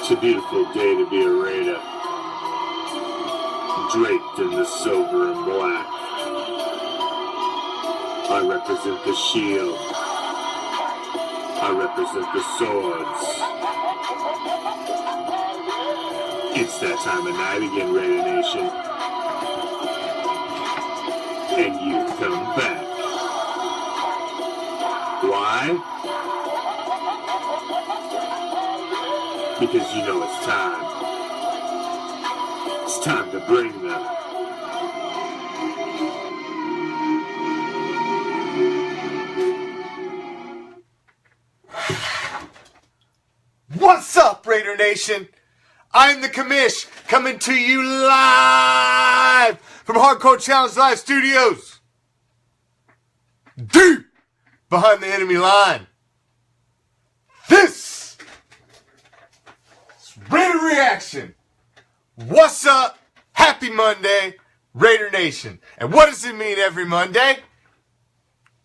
It's a beautiful day to be a Raider, draped in the silver and black. I represent the shield. I represent the swords. It's that time of night again, Raider Nation. And you've come back. Why? Because you know it's time. It's time to bring them. What's up, Raider Nation? I'm the Commish, coming to you live from Hardcore Challenge Live Studios. Deep behind the enemy line. This is Raider Reaction. What's up? Happy Monday, Raider Nation. And what does it mean every Monday?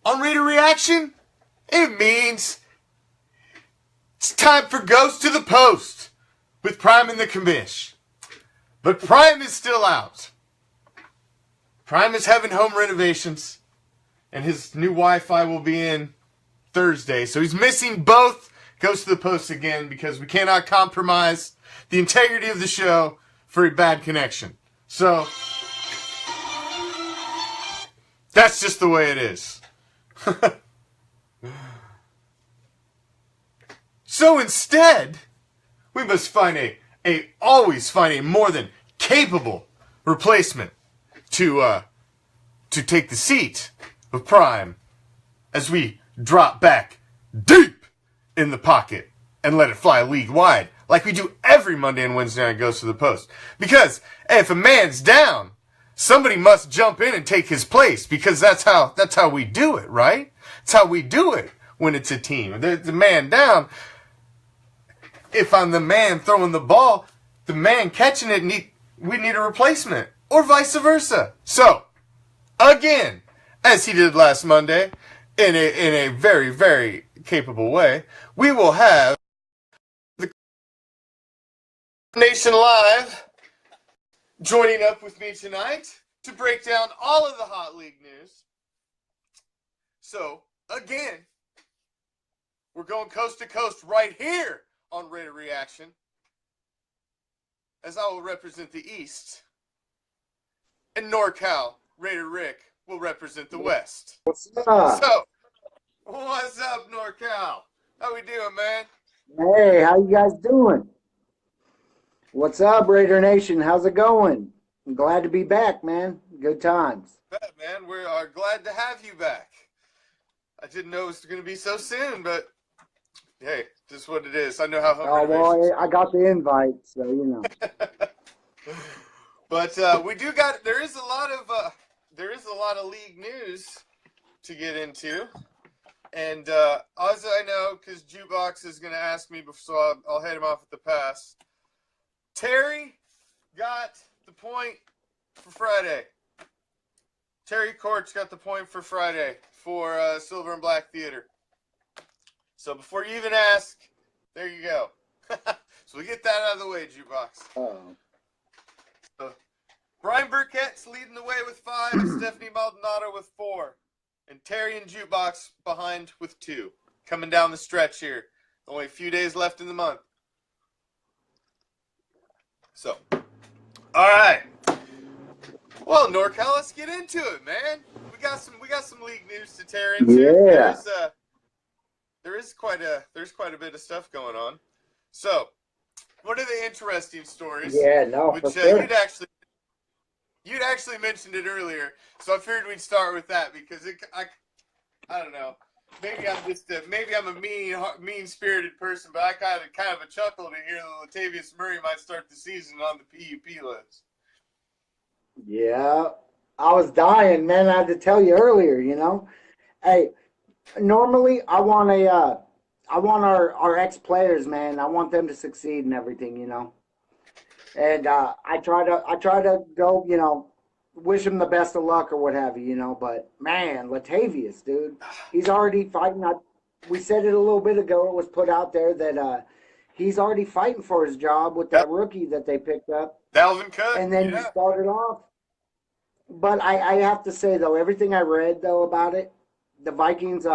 On Raider Reaction, it means it's time for Ghost to the Post with Prime and the Commish. But Prime is still out. Prime is having home renovations, and his new Wi-Fi will be in Thursday. So he's missing both Ghost to the Post again because we cannot compromise the integrity of the show for a bad connection. So that's just the way it is. So instead, we must always find a more than capable replacement to take the seat of Prime as we drop back deep in the pocket and let it fly league wide like we do every Monday and Wednesday night Goes to the Post. Because if a man's down, somebody must jump in and take his place because that's how we do it, right? That's how we do it when it's a team. The man down. If I'm the man throwing the ball, the man catching it, we need a replacement. Or vice versa. So, again, as he did last Monday, in a very, very capable way, we will have the Nation Live joining up with me tonight to break down all of the Hot League news. So, again, we're going coast to coast right here on Raider Reaction, as I will represent the East, and NorCalRaiderRick will represent the West. What's up? So, what's up, NorCal? How we doing, man? Hey, how you guys doing? What's up, Raider Nation? How's it going? I'm glad to be back, man. Good times. Man, we are glad to have you back. I didn't know it was going to be so soon, but hey, just what it is. I know how home well, I got the invite, so you know. But there is a lot of league news to get into, and as I know, because Jukebox is going to ask me, so I'll head him off at the pass. Terry got the point for Friday. Terry Korch got the point for Friday for Silver and Black Theater. So before you even ask, there you go. So we get that out of the way, Jukebox. So, Brian Burkett's leading the way with 5, and Stephanie Maldonado with 4. And Terry and Jukebox behind with 2. Coming down the stretch here. Only a few days left in the month. So, all right. Well, NorCal, let's get into it, man. We got some league news to tear into. Yeah. There's quite a bit of stuff going on. So, one of the interesting stories. Yeah, no, which for sure. you'd actually mentioned it earlier, so I figured we'd start with that because I don't know. Maybe I'm a mean-spirited person, but I kind of a chuckle to hear that Latavius Murray might start the season on the PUP list. Yeah, I was dying, man. I had to tell you earlier, you know. Hey, normally I want our ex-players, man. I want them to succeed and everything, you know. And I try to go, you know, wish him the best of luck or what have you, you know. But man, Latavius, dude, he's already fighting. We said it a little bit ago. It was put out there that he's already fighting for his job with that rookie that they picked up. Dalvin Cook. And then he started off. But I have to say, though, everything I read, though, about it, the Vikings,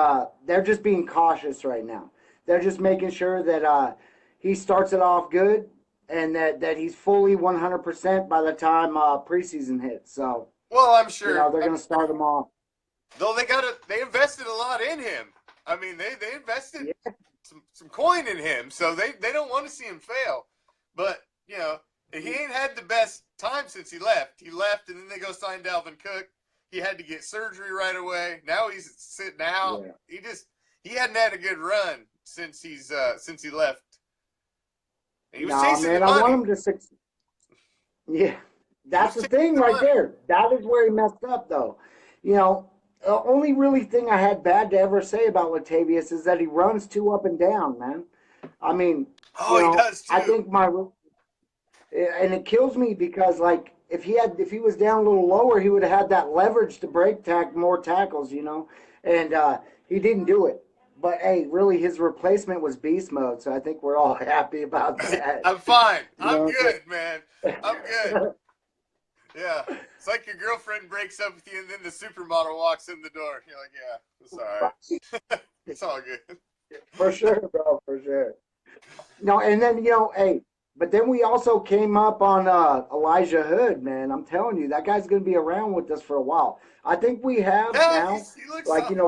they're just being cautious right now. They're just making sure that he starts it off good and that he's fully 100% by the time preseason hits. So, well, I'm sure they're going to start him off. Though they invested a lot in him. I mean, they invested some coin in him, so they don't want to see him fail. But he ain't had the best time since he left. He left, and then they go sign Dalvin Cook. He had to get surgery right away. Now he's sitting out. Yeah. He hadn't had a good run since he left. He was chasing the money. I want him to succeed. Yeah, that's the thing right there. That is where he messed up, though. The only really thing I had bad to ever say about Latavius is that he runs too up and down, man. I mean, he does too. I think and it kills me because, like, if he was down a little lower, he would have had that leverage to break more tackles, and he didn't do it. But hey, really, his replacement was beast mode, so I think we're all happy about that. I'm fine. I'm good, man. I'm good. Yeah, it's like your girlfriend breaks up with you, and then the supermodel walks in the door. You're like, yeah, it's all right. It's all good. For sure, bro, for sure. No, and then, but then we also came up on Elijah Hood, man. I'm telling you, that guy's going to be around with us for a while. I think we have now,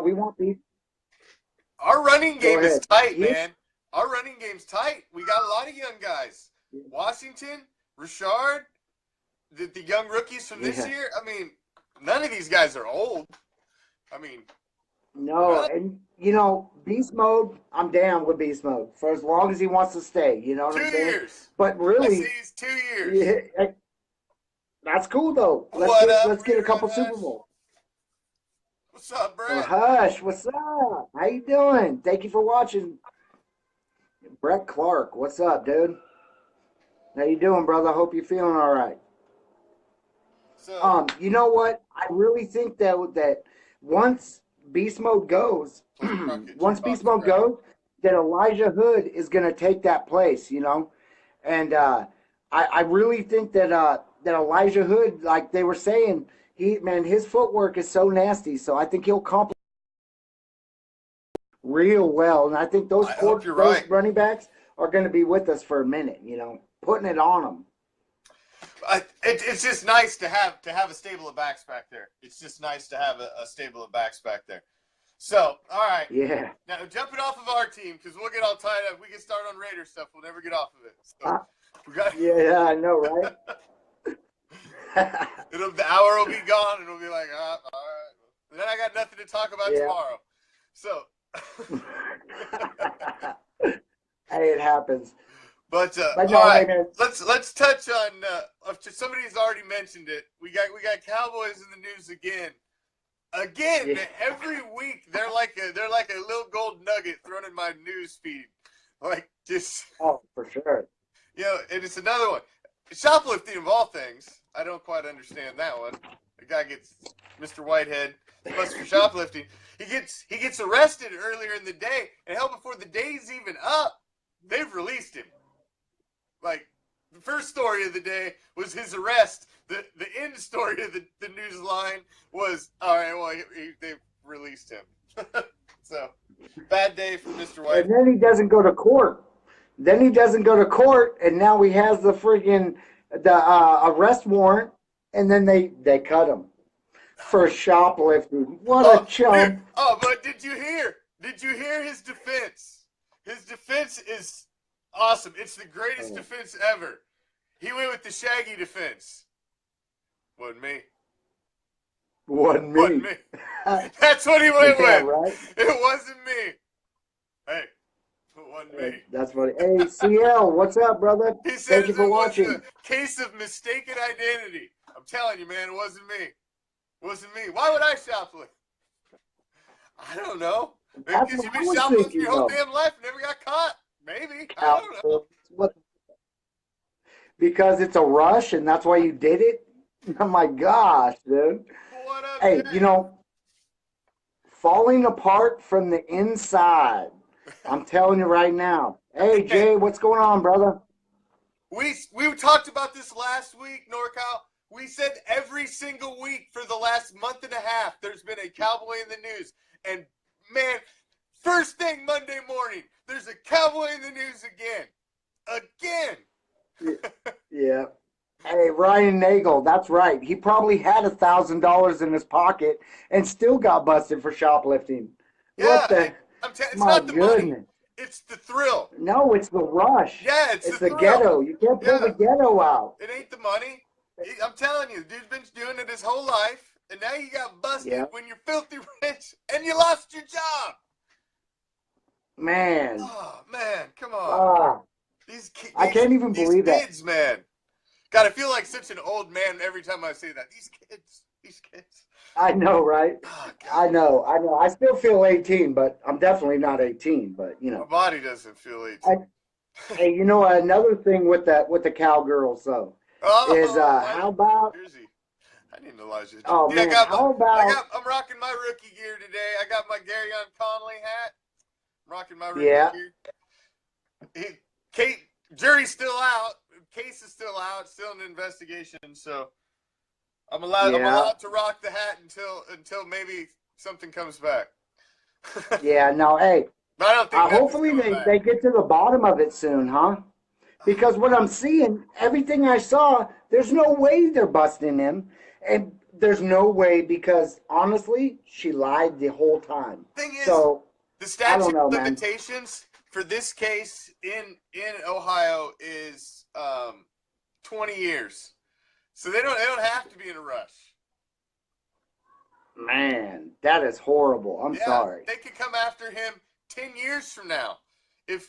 we want these. Our running game is tight, man. Our running game's tight. We got a lot of young guys. Washington, Richard, the young rookies from this year. I mean, none of these guys are old. I mean. No, and, beast mode, I'm down with beast mode for as long as he wants to stay. You know what I'm saying? 2 years. But really. He's 2 years. Yeah, that's cool, though. Let's get a couple Super Bowls. What's up, Brett? Hush, what's up? How you doing? Thank you for watching. Brett Clark, what's up, dude? How you doing, brother? Hope you're feeling all right. So, you know what? I really think that once beast mode goes, that Elijah Hood is going to take that place, And I really think that Elijah Hood, like they were saying, his footwork is so nasty. So I think he'll complement real well. And I think those running backs are going to be with us for a minute, putting it on them. It's just nice to have a stable of backs back there. It's just nice to have a stable of backs back there. So, all right. Yeah. Now, jumping off of our team, because we'll get all tied up. We get started on Raider stuff. We'll never get off of it. So, yeah, I know, right? The hour will be gone, and we'll be like, all right. And then I got nothing to talk about tomorrow. So. Hey, it happens. But all right, let's touch on somebody's already mentioned it. We got Cowboys in the news again. Every week they're like a little gold nugget thrown in my news feed. Like just for sure. And it's another one. Shoplifting of all things. I don't quite understand that one. The guy gets Mr. Whitehead busted for shoplifting. He gets arrested earlier in the day, and hell, before the day's even up, they've released him. Like, the first story of the day was his arrest. The end story of the news line was, all right, well, they've released him. So, bad day for Mr. White. And then he doesn't go to court. And now he has the freaking arrest warrant, and then they cut him for shoplifting. What a chump. But did you hear his defense? His defense is awesome. It's the greatest defense ever. He went with the Shaggy defense. Wasn't me. That's what he went with. Right? It wasn't me. Hey, it wasn't me. That's funny. Hey, CL, what's up, brother? Thank you for watching. Was a case of mistaken identity. I'm telling you, man, it wasn't me. It wasn't me. Why would I shoplift? I don't know. Because you've been shoplifting your whole damn life and never got caught. Maybe. I don't know. Because it's a rush and that's why you did it? Oh my gosh, dude. What up, hey, man? Falling apart from the inside. I'm telling you right now. Hey, Jay, what's going on, brother? We talked about this last week, NorCal. We said every single week for the last month and a half, there's been a cowboy in the news. And, man, first thing Monday morning, there's a cowboy in the news again. Again. Yeah. Hey, Ryan Nagel, that's right. He probably had $1,000 in his pocket and still got busted for shoplifting. Yeah, What the? it's My not the money. goodness. It's the thrill. No, it's the rush. Yeah, it's the thrill. ghetto. You can't pull the ghetto out. It ain't the money. I'm telling you, the dude's been doing it his whole life, and now you got busted when you're filthy rich and you lost your job. Man. Oh, man, come on. I can't even believe these kids, man. God, I feel like such an old man every time I say that. These kids. I know, right? Oh, I know. I still feel 18, but I'm definitely not 18. But you know, my body doesn't feel 18. Hey, you know another thing with the cowgirls though is how about? I need Elijah. Oh man, I'm rocking my rookie gear today. I got my Gary on Conley hat. I'm rocking my rookie gear. Jury's still out. Case is still out. Still in investigation. So I'm allowed to rock the hat until maybe something comes back. Yeah. No. Hey. But I don't think hopefully they get to the bottom of it soon, huh? Because what I'm seeing, everything I saw, there's no way they're busting him, and there's no way because honestly, she lied the whole time. Thing is, so the statute of limitations for this case in Ohio is 20 years, so they don't have to be in a rush. Man, that is horrible. I'm sorry. They could come after him 10 years from now. They're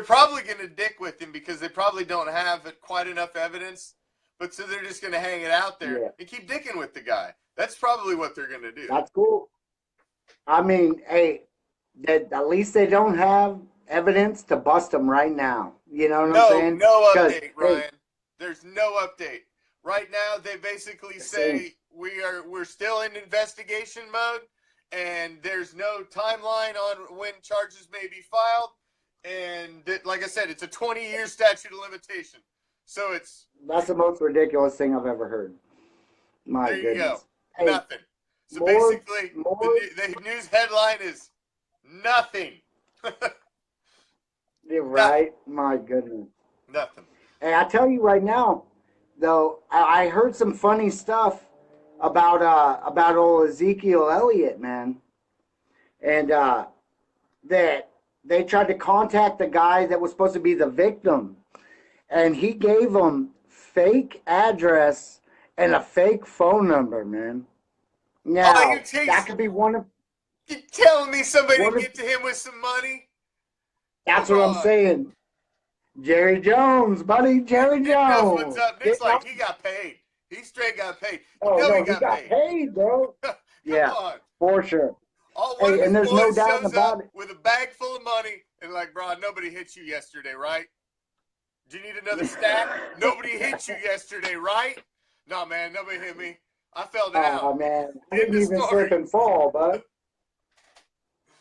probably going to dick with him because they probably don't have quite enough evidence, but so they're just going to hang it out there and keep dicking with the guy. That's probably what they're going to do. That's cool. I mean, hey, at least they don't have evidence to bust him right now. You know what I'm saying? No update, Ryan. There's no update. Right now, they basically say we're still in investigation mode, and there's no timeline on when charges may be filed. And like I said, it's a 20-year statute of limitation. So that's the most ridiculous thing I've ever heard. My goodness. There you go. Hey, nothing. So basically, the news headline is nothing. You're right. Nothing. My goodness. Nothing. Hey, I tell you right now, though, I heard some funny stuff about old Ezekiel Elliott, man, and that they tried to contact the guy that was supposed to be the victim, and he gave them fake address and a fake phone number, man. Now that could be one of. You telling me somebody can get to him with some money? That's what I'm saying. Jerry Jones, buddy, Jerry Jones. What's up? Nick's like he got paid. He straight got paid. He got paid, bro. Come on. For sure. And there's no doubt about it. With a bag full of money and like, bro, nobody hit you yesterday, right? Do you need another stack? Nobody hit you yesterday, right? No, man, nobody hit me. I fell down. Oh, man. I didn't even slip and fall, bud.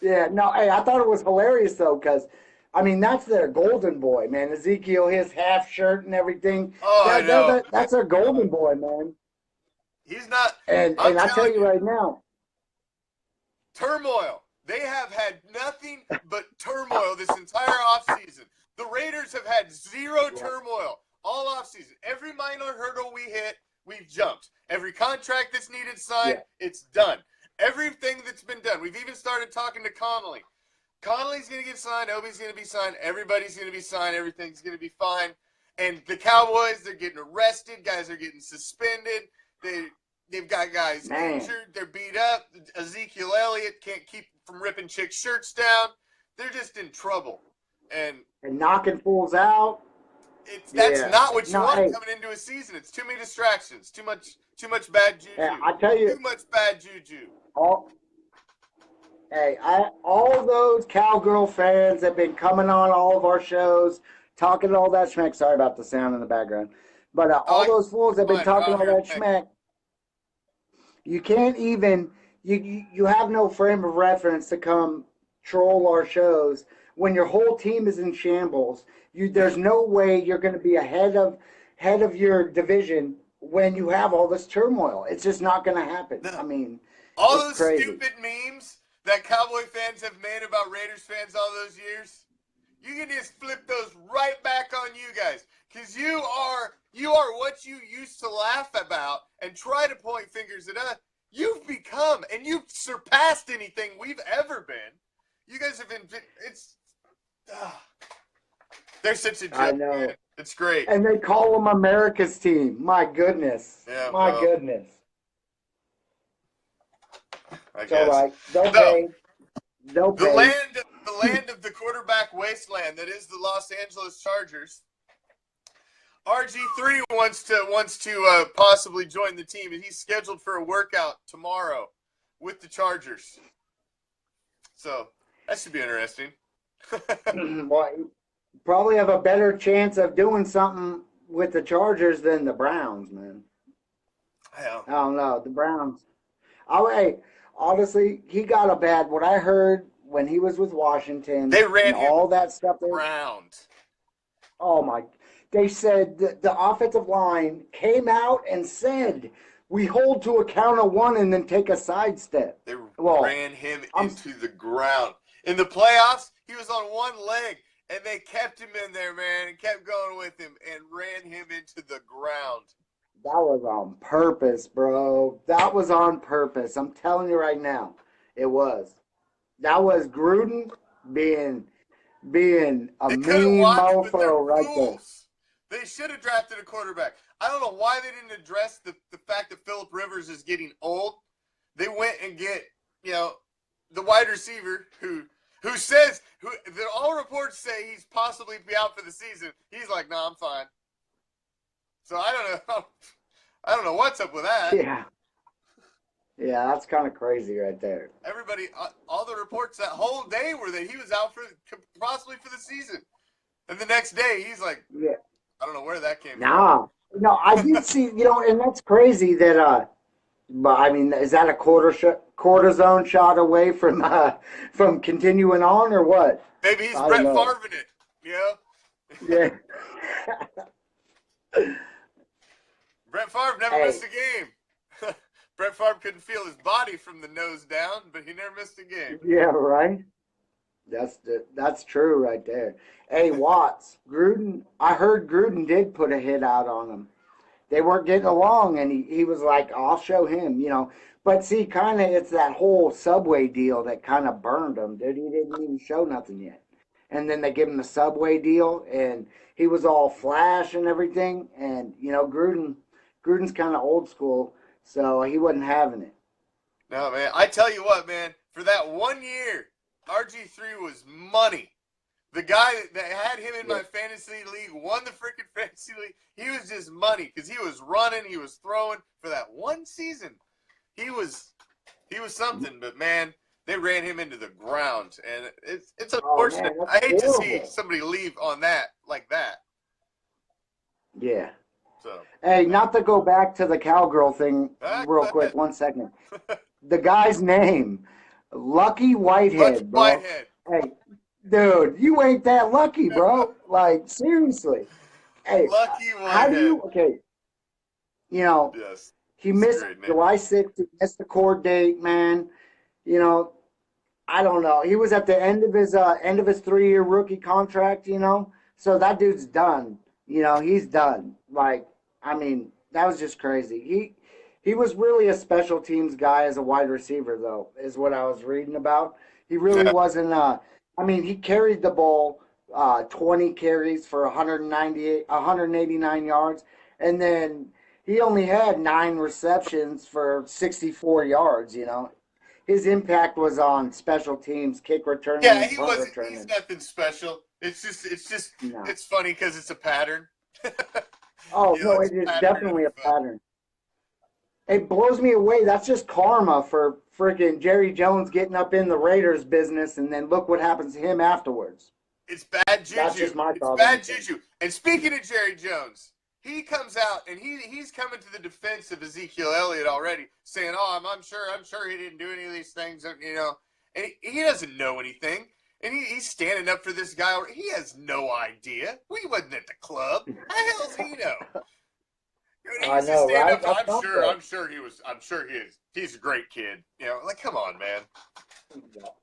Yeah, no, hey, I thought it was hilarious, though, because, I mean, that's their golden boy, man. Ezekiel, his half shirt and everything. I know. That's their golden boy, man. He's not. And I tell you right now. Turmoil. They have had nothing but turmoil this entire offseason. The Raiders have had zero turmoil all offseason. Every minor hurdle we hit, we've jumped. Every contract that's needed signed, it's done. Everything that's been done. We've even started talking to Connolly. Connolly's going to get signed. Obi's going to be signed. Everybody's going to be signed. Everything's going to be fine. And the Cowboys, they're getting arrested. Guys are getting suspended. They've got guys injured. They're beat up. Ezekiel Elliott can't keep from ripping chicks' shirts down. They're just in trouble. And knocking fools out. That's not what you want coming into a season. It's too many distractions. Too much bad juju. Yeah, I tell you. Too much bad juju. All those Cowgirl fans have been coming on all of our shows, talking all that schmack. Sorry about the sound in the background. But all those fools have been talking all that schmack. You can't even, you have no frame of reference to come troll our shows when your whole team is in shambles. There's no way you're going to be ahead of your division when you have all this turmoil. It's just not going to happen. No. I mean, all it's those crazy. stupid memes that Cowboy fans have made about Raiders fans all those years, you can just flip those right back on you guys, because you are what you used to laugh about and try to point fingers at us. You've become, and you've surpassed anything we've ever been. You guys have been. They're such a joke. I know. Man. It's great. And they call them America's team. My goodness. Yeah, My goodness. I It's guess. all right. Don't pay. Don't The pay. land of the quarterback wasteland that is the Los Angeles Chargers. RG3 wants to possibly join the team, and he's scheduled for a workout tomorrow with the Chargers. So that should be interesting. Well, you probably have a better chance of doing something with the Chargers than the Browns, man. Yeah. I don't know. The Browns. Honestly, he got a bad. What I heard when he was with Washington, They ran and all that stuff. Round. Oh my! They said the offensive line came out and said, "We hold to a count of one and then take a sidestep." They ran him into the ground. In the playoffs, he was on one leg, and they kept him in there, man, and kept going with him and ran him into the ground. That was on purpose, bro. That was on purpose. I'm telling you right now, it was. That was Gruden being a mean mofo right there. They should have drafted a quarterback. I don't know why they didn't address the fact that Phillip Rivers is getting old. They went and get, the wide receiver who all reports say he's possibly be out for the season. He's like, no, I'm fine. So I don't know what's up with that. Yeah. Yeah, that's kind of crazy right there. Everybody, all the reports that whole day were that he was out possibly for the season. And the next day, he's like, yeah. I don't know where that came from. No, I did see, and that's crazy that, but I mean, is that a cortisone shot away from continuing on or what? Maybe he's Brett Favre-ing it, Yeah. Brett Favre never missed a game. Brett Favre couldn't feel his body from the nose down, but he never missed a game. Yeah, right. That's true right there. Hey, Watts, Gruden. I heard Gruden did put a hit out on him. They weren't getting along, and he was like, "I'll show him," But see, kind of, it's that whole Subway deal that kind of burned him, dude. He didn't even show nothing yet, and then they give him the Subway deal, and he was all flash and everything, and Gruden's kind of old school, so he wasn't having it. No, man. I tell you what, man. For that 1 year, RG3 was money. The guy that had him in my fantasy league won the freaking fantasy league. He was just money because he was running, he was throwing for that one season. He was something, but man, they ran him into the ground, and it's unfortunate. Man, I hate horrible. to see somebody leave on that like that. Yeah. So. Hey, not to go back to the cowgirl thing real quick. 1 second. The guy's name, Lucky Whitehead, bro. Whitehead. Hey, dude, you ain't that lucky, bro. Like, seriously. Hey, Lucky Whitehead. How do you, Yes. He missed July 6th. He missed the court date, man. I don't know. He was at the end of his 3-year rookie contract, So that dude's done. He's done. Like, I mean, that was just crazy. He was really a special teams guy as a wide receiver, though, is what I was reading about. He really wasn't. He carried the ball 20 carries for 189 yards, and then he only had 9 receptions for 64 yards. His impact was on special teams, kick returning. Yeah, and punt returning. He's nothing special. It's just No. It's funny because it's a pattern. Oh, no, it is definitely a pattern. It blows me away. That's just karma for freaking Jerry Jones getting up in the Raiders business, and then look what happens to him afterwards. It's bad juju. That's just my thought. It's bad juju. And speaking of Jerry Jones, he comes out and he's coming to the defense of Ezekiel Elliott already, saying, "Oh, I'm sure he didn't do any of these things," And and he doesn't know anything. And he's standing up for this guy. He has no idea. We wasn't at the club. How the hell does he know? I know, right? I'm sure he is. He's a great kid. You know, like, come on, man.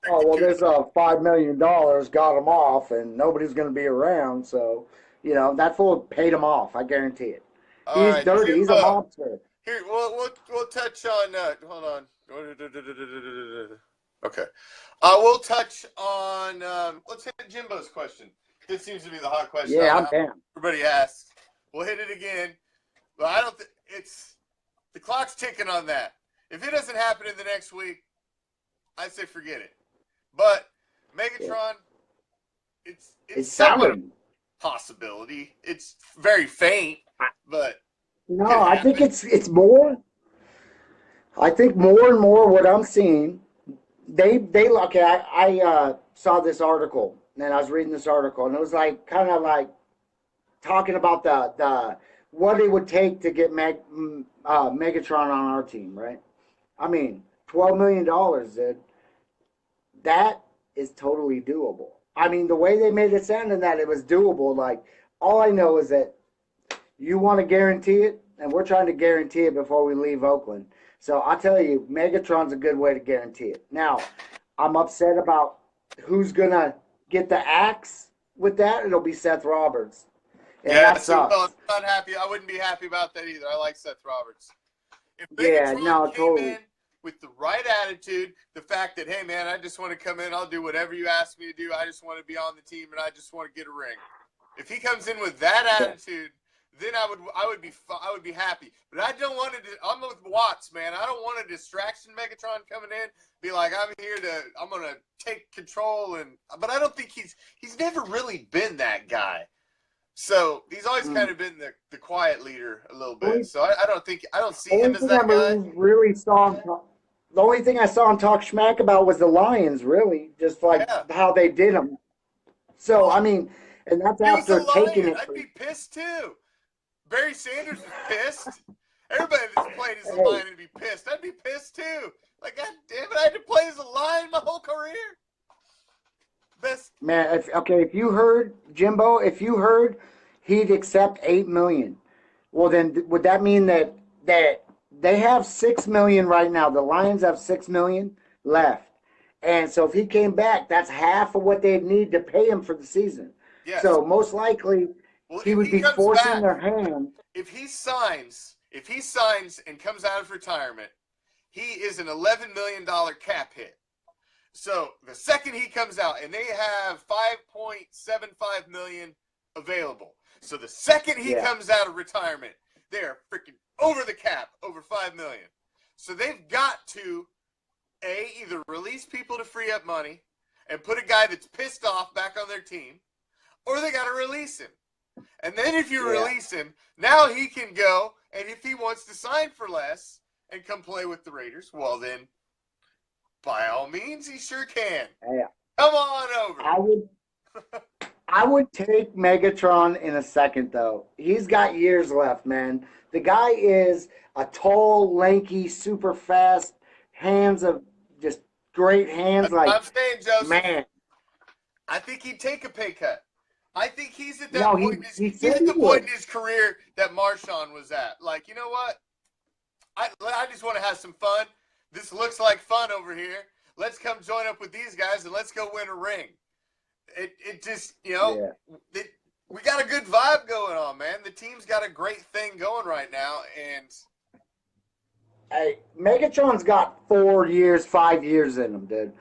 Oh, well, there's $5 million got him off, and nobody's going to be around. So, you know, that fool paid him off. I guarantee it. He's dirty. He's a mobster. Here, we'll touch on. Hold on. Okay. We'll touch on. Let's hit Jimbo's question. This seems to be the hot question. Yeah, I'm down. Everybody asks. We'll hit it again. But I don't think the clock's ticking on that. If it doesn't happen in the next week, I'd say forget it. But Megatron, it's somewhat a possibility. It's very faint, but no, I think it's more. I think more and more what I'm seeing, I saw this article, and I was reading this article, and it was like kind of like talking about the what it would take to get Megatron on our team, right? I mean, $12 million, dude. That is totally doable. I mean, the way they made it sound in that it was doable, like, all I know is that you want to guarantee it, and we're trying to guarantee it before we leave Oakland. So I'll tell you, Megatron's a good way to guarantee it. Now, I'm upset about who's going to get the axe with that. It'll be Seth Roberts. And that sucks. I'm not happy. I wouldn't be happy about that either. I like Seth Roberts. If Megatron came in with the right attitude, the fact that, hey, man, I just want to come in, I'll do whatever you ask me to do. I just want to be on the team, and I just want to get a ring. If he comes in with that attitude, then I would be happy. But I don't want to. I'm with Watts, man. I don't want a distraction Megatron coming in. Be like, I'm gonna take control, but I don't think he's never really been that guy. So he's always kind of been the quiet leader a little bit. So I don't see him as that guy. The only thing I saw him talk smack about was the Lions, really, just like how they did him. So I mean, and that's after taking it. I'd be pissed too. Barry Sanders was pissed. Everybody that's played as a Lion would be pissed. I'd be pissed too. Like, God damn it, I had to play as a Lion my whole career. Best man. If you heard Jimbo, he'd accept $8 million, well then would that mean that they have $6 million right now? The Lions have $6 million left, and so if he came back, that's half of what they'd need to pay him for the season. Yes. So most likely he would be forcing their hand. If he signs and comes out of retirement, he is an $11 million cap hit. So the second he comes out, and they have $5.75 million available. So the second he comes out of retirement, they are freaking over the cap, over $5 million. So they've got to either release people to free up money and put a guy that's pissed off back on their team, or they got to release him. And then if you release him, now he can go, and if he wants to sign for less and come play with the Raiders, well then, by all means, he sure can. Yeah. Come on over. I would take Megatron in a second, though. He's got years left, man. The guy is a tall, lanky, super fast, just great hands. Like, I'm saying, Joseph, man, I think he'd take a pay cut. I think he's at that point. He's at the would. point in his career that Marshawn was at. Like, you know what? I just want to have some fun. This looks like fun over here. Let's come join up with these guys and let's go win a ring. It just, we got a good vibe going on, man. The team's got a great thing going right now, and hey, Megatron's got 5 years in him, dude.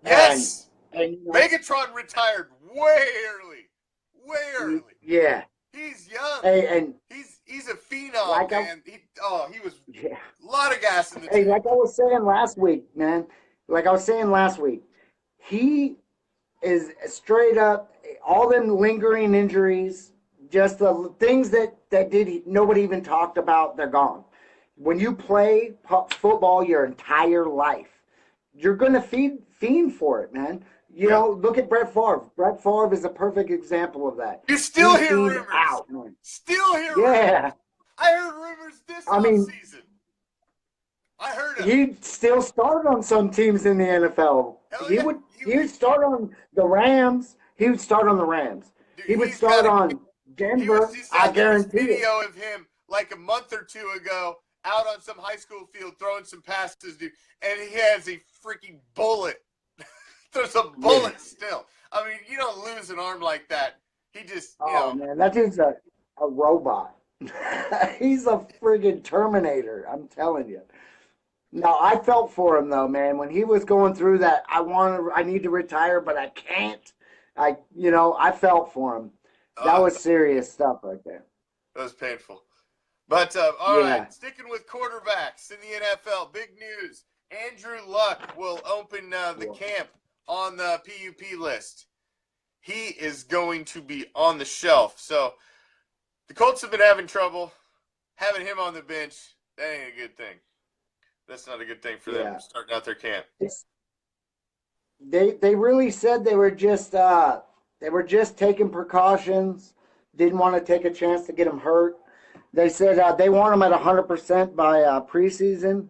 Yes, and Megatron retired way early. Yeah, he's young. Hey, and he's a phenom, man. He was a lot of gas in the tank. Hey, like I was saying last week, man. He is straight up all them lingering injuries, just the things that nobody even talked about. They're gone. When you play football your entire life, you're gonna fiend for it, man. You know, look at Brett Favre. Brett Favre is a perfect example of that. You still hear rumors. Still hear rumors. I heard rumors this season. I heard him. He'd still start on some teams in the NFL. Hell He yeah. would. He would start on the Rams. He would start on the Rams. Dude, He would he's start gotta- on Denver. He I said there was guarantee it. video of him like a month or two ago out on some high school field throwing some passes, dude, and he has a freaking bullet. There's a bullet still. I mean, you don't lose an arm like that. He just, you know. Man, that dude's a robot. He's a friggin' Terminator. I'm telling you. No, I felt for him though, man. When he was going through that, I need to retire, but I can't. I felt for him. That was serious stuff right there. That was painful. But, all right, sticking with quarterbacks in the NFL, big news. Andrew Luck will open the camp on the PUP list. He is going to be on the shelf. So the Colts have been having trouble. Having him on the bench, that ain't a good thing. That's not a good thing for them starting out their camp. They really said they were just taking precautions. Didn't want to take a chance to get him hurt. They said they want him at 100% by preseason.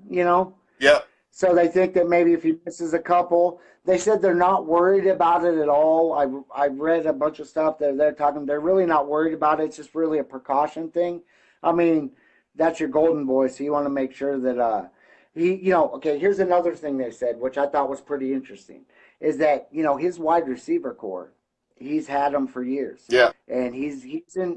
Yep. So they think that maybe if he misses a couple, they said they're not worried about it at all. I've read a bunch of stuff that they're really not worried about it. It's just really a precaution thing. I mean, that's your golden boy, so you want to make sure that okay, here's another thing they said, which I thought was pretty interesting, is that, his wide receiver core, he's had them for years. Yeah. And he's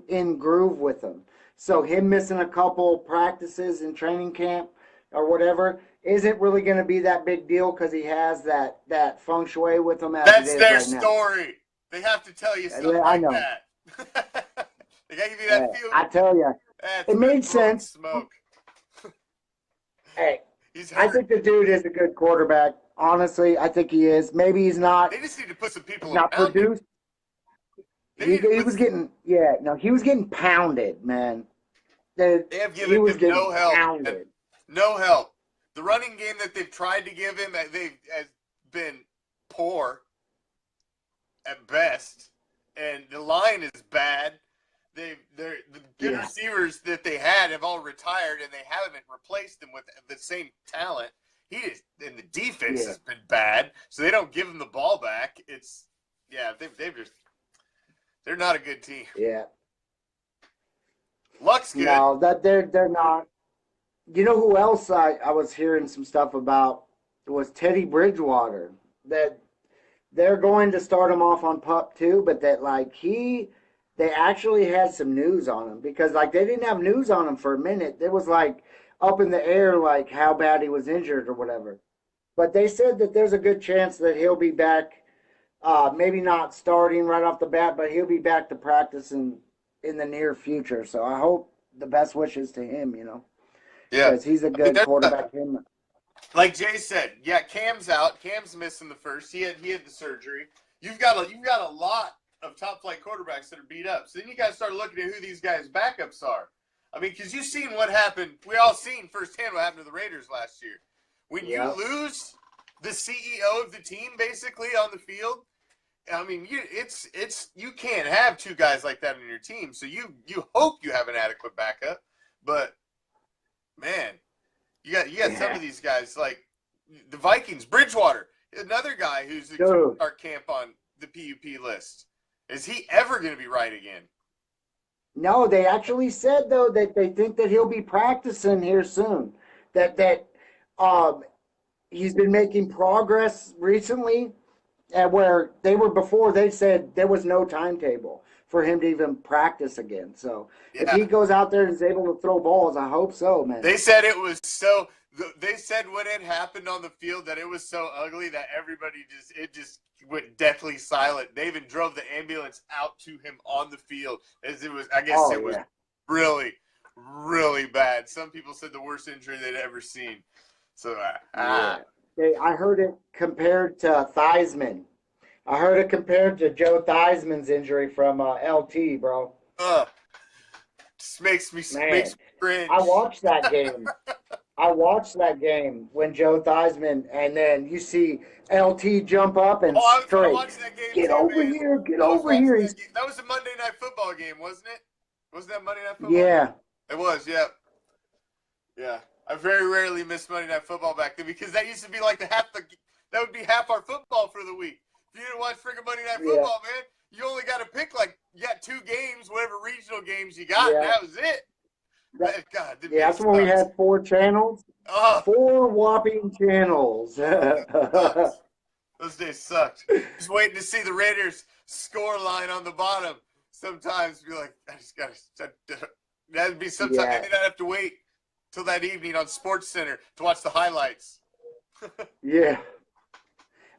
in groove with them. So him missing a couple practices in training camp or whatever isn't really going to be that big deal because he has that feng shui with him. That's their story. They have to tell you something like that. They got to give you that feel. I tell you, it made sense. Smoke. Hey, I think the dude is a good quarterback. Honestly, I think he is. Maybe he's not. They just need to put some people not around produced. He was getting pounded, man. They have given him no help. No help. The running game that they've tried to give him, has been poor at best, and the line is bad. The good receivers that they had have all retired, and they haven't replaced them with the same talent. And the defense has been bad, so they don't give him the ball back. They're not a good team. Yeah. Luck's good. No, that they're not. You know who else I was hearing some stuff about was Teddy Bridgewater. That they're going to start him off on PUP too, but that they actually had some news on him because they didn't have news on him for a minute. It was up in the air how bad he was injured or whatever. But they said that there's a good chance that he'll be back. Maybe not starting right off the bat, but he'll be back to practice in the near future. So I hope the best wishes to him, Yeah. Because he's a good quarterback. Like Jay said, Cam's out. Cam's missing the first. He had the surgery. You've got a lot of top flight quarterbacks that are beat up. So then you got to start looking at who these guys' backups are. I mean, because you've seen what happened. We all seen firsthand what happened to the Raiders last year. When you lose the CEO of the team basically on the field, I mean, you can't have two guys like that on your team. So you hope you have an adequate backup, but man, you got some of these guys like the Vikings, Bridgewater, another guy who's going to start camp on the PUP list. Is he ever going to be right again? No, they actually said though that they think that he'll be practicing here soon. That he's been making progress recently. And where they were before, they said there was no timetable for him to even practice again. So if he goes out there and is able to throw balls, I hope so, man. They said it was so. They said when it happened on the field that it was so ugly that everybody just went deathly silent. They even drove the ambulance out to him on the field as it was. I guess it was really, really bad. Some people said the worst injury they'd ever seen. So I heard it compared to Theismann. I heard it compared to Joe Theismann's injury from LT, bro. Just makes me cringe. I watched that game. When Joe Theismann, and then you see LT jump up and straight. I watched that game get too, over man. here, get over here. That was a Monday Night Football game, wasn't it? Wasn't that Monday Night Football? Yeah. It was, yeah. Yeah. I very rarely missed Monday Night Football back then because that used to be like that would be half our football for the week. If you didn't watch freaking Monday Night Football, man, you only got to pick you got 2 games, whatever regional games you got, and that was it. God, that's when we had 4 channels. 4 whopping channels. Those days sucked. Just waiting to see the Raiders score line on the bottom. Sometimes be like, I just got to. That'd be sometimes. Yeah. Maybe I'd have to wait till that evening on Sports Center to watch the highlights. Yeah,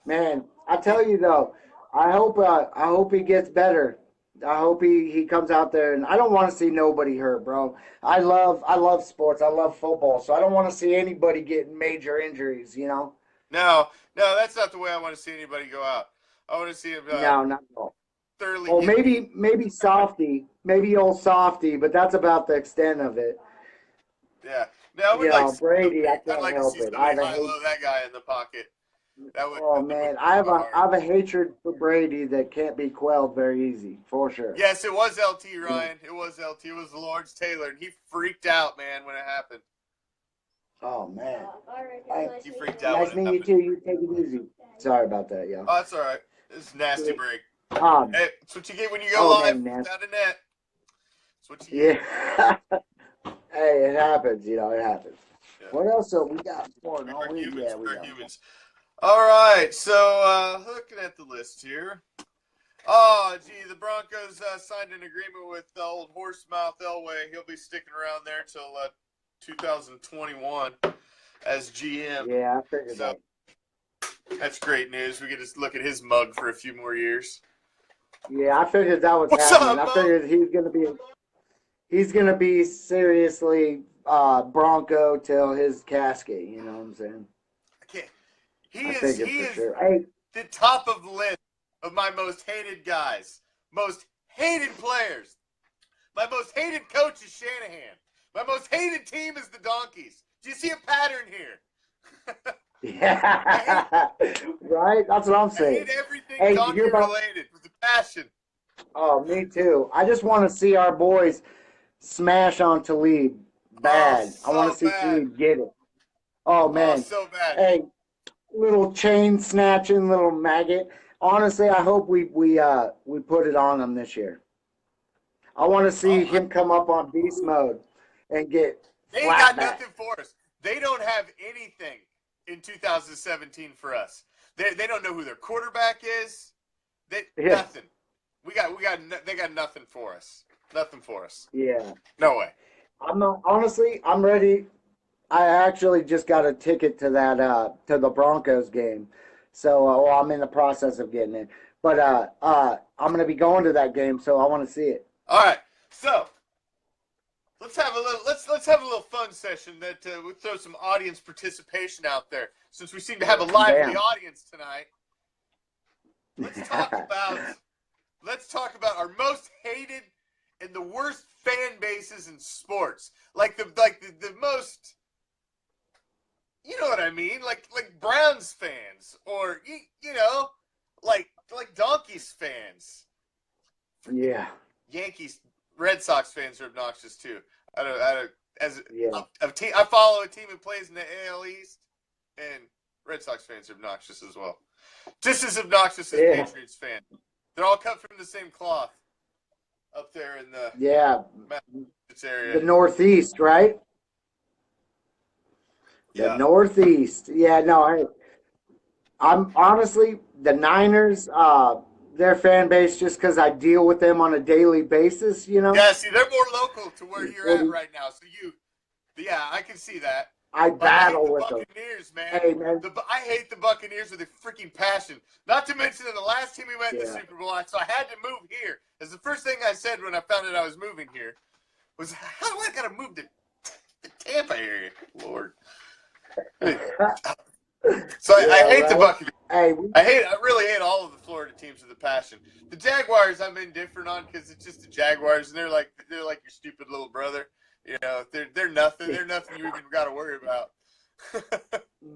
man. I tell you though, I hope he gets better. I hope he comes out there, and I don't want to see nobody hurt, bro. I love sports. I love football, so I don't want to see anybody getting major injuries. You know. No, that's not the way I want to see anybody go out. I want to see him. No, not at all. Thoroughly. Well, maybe Softy, maybe old Softy, but that's about the extent of it. Yeah. Now, Brady, I can't like help it. I love that guy in the pocket. I have a hatred for Brady that can't be quelled very easy, for sure. Yes, it was LT, Ryan. It was LT. It was Lawrence Taylor, and he freaked out, man, when it happened. Oh, man. He freaked out. Nice meeting you, too. You take it easy. Sorry about that, yo. Oh, that's all right. This is a nasty break. Hey, that's what you get when you go live without a net. That's what you get. Yeah. Hey, it happens. It happens. Yeah. What else we got? Humans. All right, so looking at the list here. Oh, gee, the Broncos signed an agreement with old Horsemouth Elway. He'll be sticking around there till 2021 as GM. Yeah, I figured that. That's great news. We get to look at his mug for a few more years. Yeah, I figured that was happening. I figured he's gonna be seriously Bronco till his casket. You know what I'm saying? He is the top of the list of my most hated guys, most hated players. My most hated coach is Shanahan. My most hated team is the Donkeys. Do you see a pattern here? Yeah, right? That's what I'm saying. I hate everything donkey related with a passion. Oh, me too. I just want to see our boys smash on Talib bad. I want to see Talib get it. Oh, man. So bad. Hey, little chain snatching little maggot. Honestly, I hope we put it on him this year. I want to see him come up on beast mode and get. They ain't got nothing for us. They don't have anything in 2017 for us. They don't know who their quarterback is. Nothing. They got nothing for us. Nothing for us. Yeah. No way. I'm ready. I actually just got a ticket to that to the Broncos game. So I'm in the process of getting it. But I'm going to be going to that game, so I want to see it. All right. So let's have a little fun session that we'll throw some audience participation out there since we seem to have a lively audience tonight. Let's talk about our most hated and the worst fan bases in sports. Like the most, you know what I mean? Like Browns fans or like Donkeys fans. Yeah. Yankees, Red Sox fans are obnoxious too. I follow a team that plays in the AL East, and Red Sox fans are obnoxious as well. Just as obnoxious as Patriots fans. They're all cut from the same cloth up there in the Massachusetts area. The Northeast, right? Yeah. The Northeast. Yeah, no, I'm honestly the Niners. Their fan base, just because I deal with them on a daily basis, Yeah, see, they're more local to where you're at right now. So I can see that. I battle with the Buccaneers, man. Hey, man. I hate the Buccaneers with a freaking passion. Not to mention that the last time we went to the Super Bowl, so I had to move here. That's the first thing I said when I found out I was moving here. Was how do I gotta move to the Tampa area, Lord? So I hate the Buccaneers. Hey, I really hate all of the Florida teams with a passion. The Jaguars, I'm indifferent on because it's just the Jaguars, and they're like your stupid little brother. They're nothing. They're nothing you even got to worry about.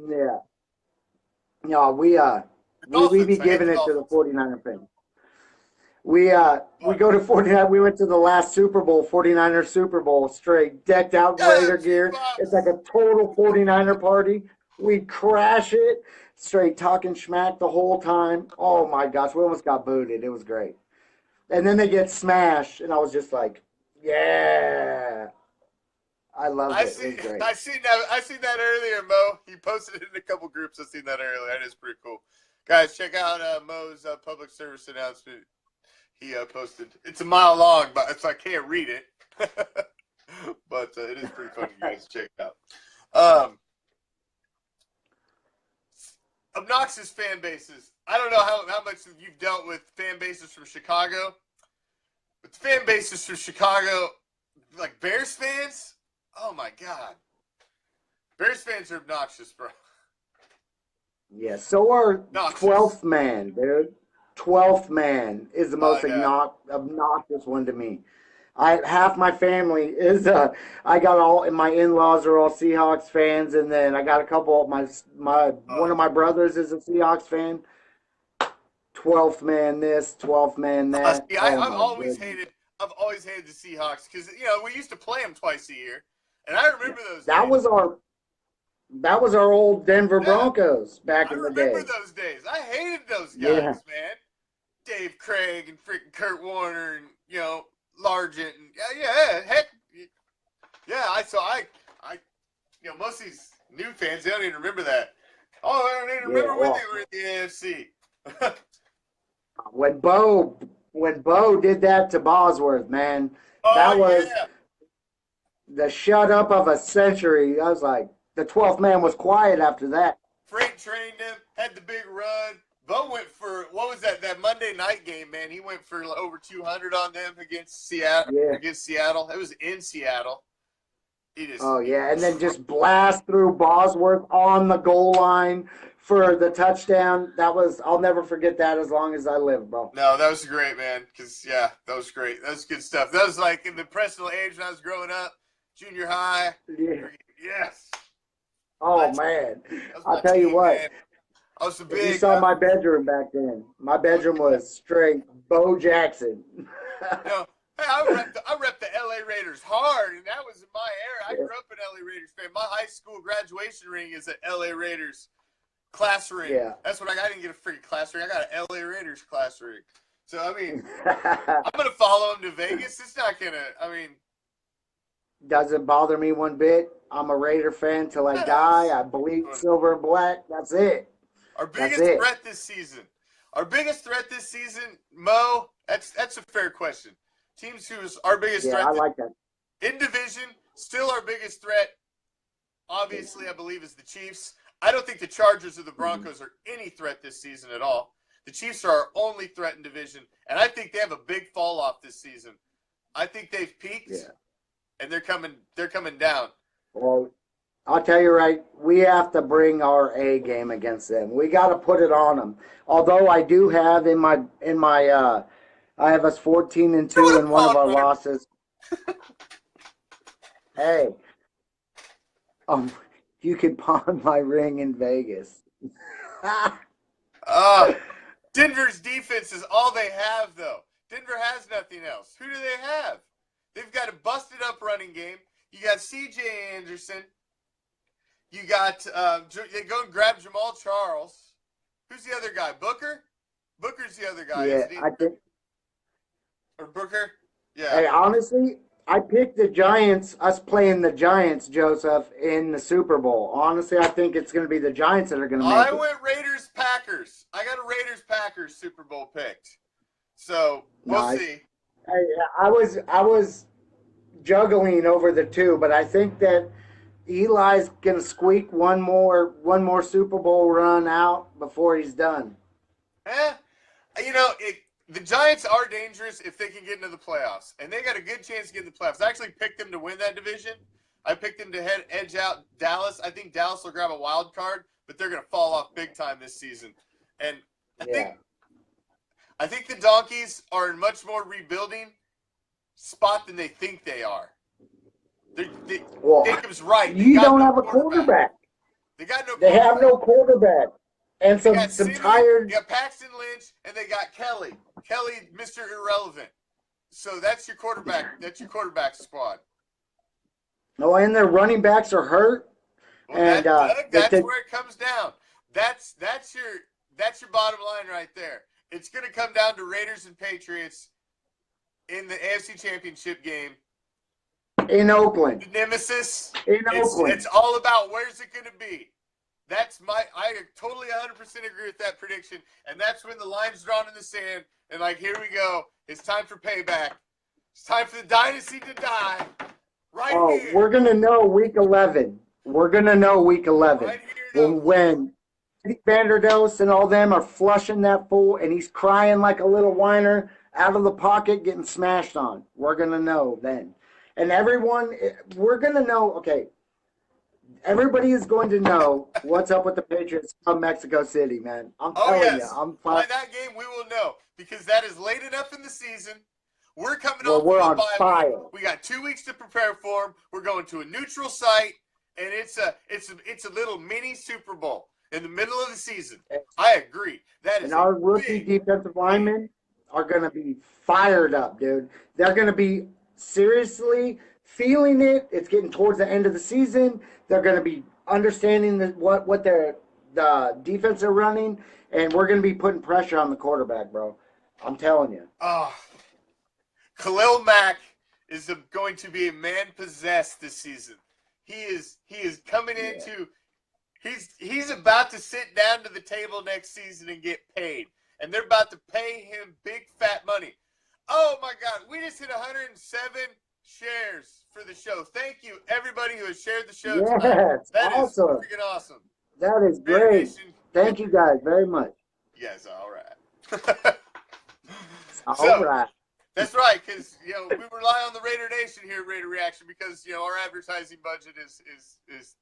Yeah. No, we be giving it to the 49er fans. We go to 49. We went to the last Super Bowl, 49er Super Bowl, straight decked out Raider gear. It's like a total 49er party. We crash it, straight talking smack the whole time. Oh my gosh, we almost got booted. It was great. And then they get smashed, and I was just like, yeah. I loved it. It was great. I seen that earlier, Mo. He posted it in a couple groups. I seen that earlier. That is pretty cool. Guys, check out Mo's public service announcement. He posted. It's a mile long, but so I can't read it. But it is pretty funny, guys. Check it out. Obnoxious fan bases. I don't know how much you've dealt with fan bases from Chicago, but the fan bases from Chicago, like Bears fans, oh my God. Bears fans are obnoxious, bro. Yeah, so are 12th man, dude. 12th man is the most obnoxious one to me. Half my family is I got all my in-laws are all Seahawks fans, and then I got a couple of one of my brothers is a Seahawks fan. 12th man this, 12th man that. I've always hated the Seahawks because we used to play them twice a year, and I remember those. That was our old Denver Broncos back in the day. I remember those days. I hated those guys, man. Dave Craig and freaking Kurt Warner and Largent and heck, most of these new fans, they don't even remember that. Oh, they don't even remember when they were in the AFC. When Bo did that to Bosworth, man, that was the shut up of a century. I was like, the 12th man was quiet after that. Freight trained him, had the big run. Bo went for, what was that Monday night game, man? He went for over 200 on them against Seattle. Yeah. Against Seattle. It was in Seattle. And then just blast through Bosworth on the goal line for the touchdown. I'll never forget that as long as I live, bro. No, that was great, man. Because, that was great. That was good stuff. That was like in the personal age when I was growing up, junior high. Yeah. Yes. Oh, man. I'll tell you what. Man. I was big. You saw my bedroom back then. My bedroom was straight Bo Jackson. Hey, I rep the LA Raiders hard, and that was in my era. I grew up an LA Raiders fan. My high school graduation ring is an LA Raiders class ring. Yeah. That's what I didn't get a freaking class ring. I got an LA Raiders class ring. So, I'm going to follow them to Vegas. It's not going to, Doesn't bother me one bit. I'm a Raider fan till I die. I bleed silver and black. That's it. Our biggest threat this season, Mo, that's a fair question. Teams who's our biggest threat. I like that. In division, still our biggest threat, obviously, I believe, is the Chiefs. I don't think the Chargers or the Broncos are any threat this season at all. The Chiefs are our only threat in division, and I think they have a big fall off this season. I think they've peaked, and they're coming down. Well, I'll tell you right, we have to bring our A game against them. We got to put it on them. Although I do have in my I have us 14-2 in one of our losses. Hey, you can pawn my ring in Vegas. Denver's defense is all they have, though. Denver has nothing else. Who do they have? They've got a busted-up running game. You got C.J. Anderson. You got they go and grab Jamal Charles. Who's the other guy? Booker? Booker's the other guy, isn't he? I think. Or Booker? Yeah. Hey, honestly, I picked the Giants, us playing the Giants, Joseph, in the Super Bowl. Honestly, I think it's going to be the Giants that are going to make it. I went Raiders-Packers. I got a Raiders-Packers Super Bowl picked. So, we'll see. I was juggling over the two, but I think that Eli's going to squeak one more Super Bowl run out before he's done. The Giants are dangerous if they can get into the playoffs, and they got a good chance to get in the playoffs. I actually picked them to win that division. I picked them to edge out Dallas. I think Dallas will grab a wild card, but they're going to fall off big time this season. And I think the Donkeys are in much more rebuilding spot than they think they are. Jacob's right. You don't have a quarterback. They got no. They have no quarterback, and some tired. They got Paxton Lynch, and they got Kelly. Kelly, Mr. Irrelevant. So that's your quarterback. That's your quarterback squad. No, and their running backs are hurt. Well, And that's where it comes down. That's your bottom line right there. It's going to come down to Raiders and Patriots in the AFC Championship game. In Oakland. The nemesis. Oakland. It's all about where's it going to be. I totally 100% agree with that prediction. And that's when the line's drawn in the sand. And like, here we go. It's time for payback. It's time for the dynasty to die. Here. We're going to know week 11. We're going to know week 11. Right here, when Vanderdos and all them are flushing that fool and he's crying like a little whiner out of the pocket getting smashed on. We're going to know then. And we're going to know, okay, everybody is going to know what's up with the Patriots from Mexico City, man. I'm telling you. By that game, we will know because that is late enough in the season. We're coming off we're on bye fire. week. We got 2 weeks to prepare for them. We're going to a neutral site, and it's a little mini Super Bowl in the middle of the season. I agree. That is and our rookie defensive linemen are going to be fired up, dude. They're going to be seriously feeling it. It's getting towards the end of the season. They're going to be understanding what the defense are running, and we're going to be putting pressure on the quarterback, bro. I'm telling you. Khalil Mack is going to be a man possessed this season. He is coming into he's about to sit down to the table next season and get paid. And they're about to pay him big fat money. Oh my God, we just hit 107 shares for the show. Thank you everybody who has shared the show tonight. Yes, That awesome. is freaking awesome. That is great. Thank you guys very much. Yes, all right. All right. That's right, because we rely on the Raider Nation here at Raider Reaction because our advertising budget is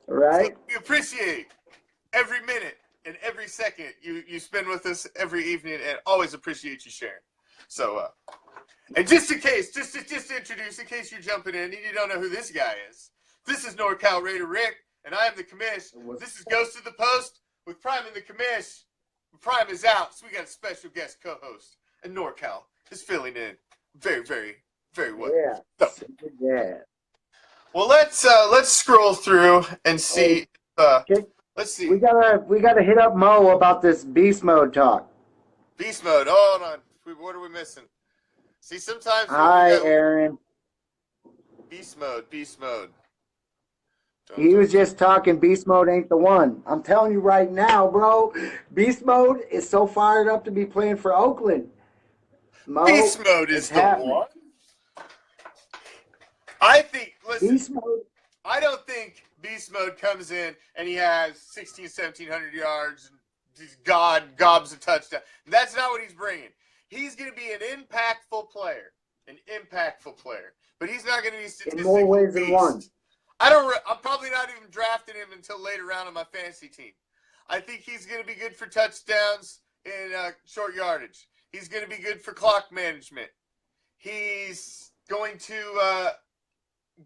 right. So we appreciate every minute and every second you spend with us every evening, and always appreciate you sharing. So, and just to introduce, in case you're jumping in and you don't know who this guy is, this is NorCalRaiderRick, and I am the Commish. This is Ghost of the Post with Prime and the Commish. Prime is out, so we got a special guest co-host, and NorCal is filling in very, very, very well. Yeah. So, yeah. well, let's scroll through and see. Let's see. We gotta hit up Mo about this beast mode talk. Beast mode. Hold on. What are we missing? See, sometimes. Hi, Aaron. Beast mode. He was just talking beast mode ain't the one. I'm telling you right now, bro. Beast mode is so fired up to be playing for Oakland. Mo, beast mode is the one. I think, listen, beast mode. I don't think beast mode comes in and he has 1,700 yards and he's gobs a touchdown. That's not what he's bringing. He's going to be an impactful player. But he's not going to be statistically in more ways than one. I'm probably not even drafting him until later round on my fantasy team. I think he's going to be good for touchdowns and short yardage. He's going to be good for clock management. He's going to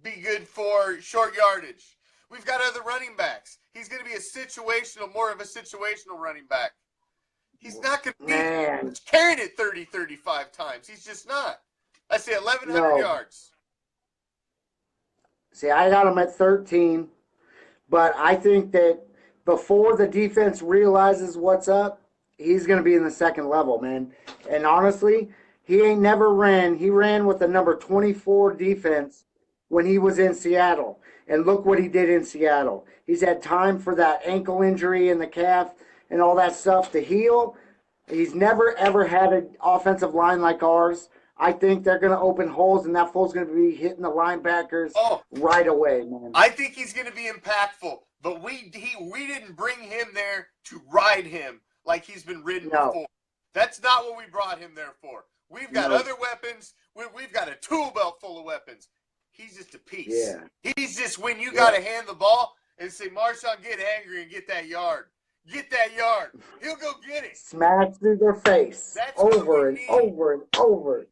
be good for short yardage. We've got other running backs. He's going to be more of a situational running back. He's not going to be carrying it 30, 35 times. He's just not. I say 1,100 yards. See, I got him at 13, but I think that before the defense realizes what's up, he's going to be in the second level, man. And honestly, he ain't never ran. He ran with the number 24 defense when he was in Seattle. And look what he did in Seattle. He's had time for that ankle injury in the calf and all that stuff to heal. He's never, ever had an offensive line like ours. I think they're going to open holes, and that fool's going to be hitting the linebackers right away, man. I think he's going to be impactful, but we didn't bring him there to ride him like he's been ridden before. That's not what we brought him there for. We've got other weapons. We've got a tool belt full of weapons. He's just a piece. Yeah. He's just when you got to hand the ball and say, Marshawn, get angry and get that yard. Get that yard. He'll go get it. Smash through their face. That's over and over and over.